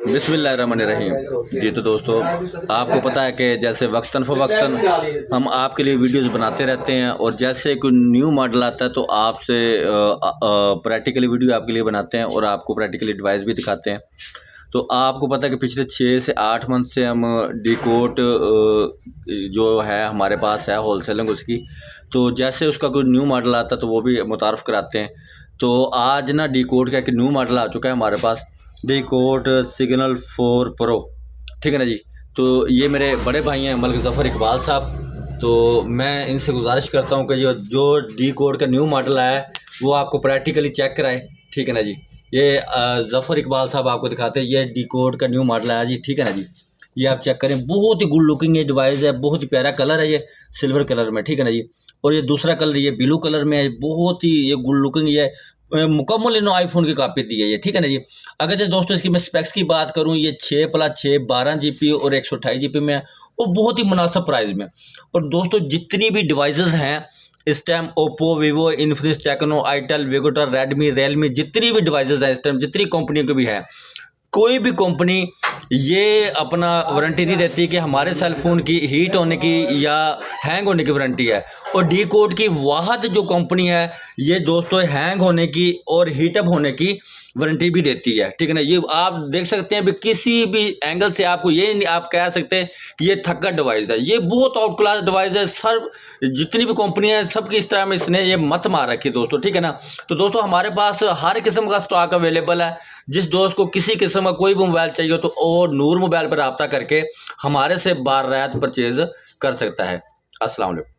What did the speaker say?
बिस्मिल्लाहिर्रहमानिर्रहीम। जी तो दोस्तों, आपको पता है कि जैसे वक्तन फ़वक्तन हम आपके लिए वीडियोस बनाते रहते हैं और जैसे कोई न्यू मॉडल आता है तो आपसे प्रैक्टिकली वीडियो आपके लिए बनाते हैं और आपको प्रैक्टिकली डिवाइस भी दिखाते हैं। तो आपको पता है कि पिछले 6 से 8 मंथ से हम डी-कोट जो है हमारे पास है होलसेलिंग उसकी। तो जैसे उसका कोई न्यू मॉडल आता है तो वो भी मुतारफ़ कराते हैं। तो आज ना डी-कोट का एक न्यू मॉडल आ चुका है हमारे पास, डी-कोट सिग्नल 4 प्रो। ठीक है ना जी। तो ये मेरे बड़े भाई हैं मलिक ज़फ़र इकबाल साहब। तो मैं इनसे गुजारिश करता हूँ कि जो डी-कोट का न्यू मॉडल आया है वो आपको प्रैक्टिकली चेक कराएं। ठीक है ना जी। ये ज़फ़र इकबाल साहब आपको दिखाते हैं, ये डी-कोट का न्यू मॉडल आया जी। ठीक है ना जी। ये आप चेक करें, बहुत ही गुड लुकिंग ये डिवाइस है, बहुत ही प्यारा कलर है ये, सिल्वर कलर में। ठीक है ना जी। और ये दूसरा कलर ये ब्लू कलर में है, बहुत ही ये गुड लुकिंग ये मुकम्मल इन्होंने आईफोन की कॉपी दी है ये। ठीक है ना जी। अगर जो दोस्तों इसकी मैं स्पेक्स की बात करूँ, ये 6+6 12 GB और 128 GB में है और बहुत ही मुनासिब प्राइस में। और दोस्तों जितनी भी डिवाइसेस हैं इस time, Oppo, Vivo, Infinix, Tecno, itel, वेगोटर, रेडमी, रियलमी, जितनी भी डिवाइसेस हैं इस टाइम, जितनी कंपनियों के भी हैं, कोई भी कंपनी ये अपना वारंटी नहीं देती कि हमारे सेल फ़ोन की हीट होने की या हैंग होने की वारंटी है। और डी-कोट की वाहद जो कंपनी है ये दोस्तों हैंग होने की और हीटअप होने की वारंटी भी देती है। ठीक है ना। ये आप देख सकते हैं भी किसी भी एंगल से आपको ये नहीं आप कह सकते कि ये थक्का डिवाइस है, ये बहुत आउट क्लास डिवाइस है। सर जितनी भी कंपनियां हैं सबकी इस तरह में इसने ये मत मार रखी है दोस्तों। ठीक है ना। तो दोस्तों हमारे पास हर किस्म का स्टॉक अवेलेबल है। जिस दोस्त को किसी किस्म का कोई भी मोबाइल चाहिए तो और नूर मोबाइल पर रब्ता करके हमारे से बार रात परचेज कर सकता है। अस्सलाम वालेकुम।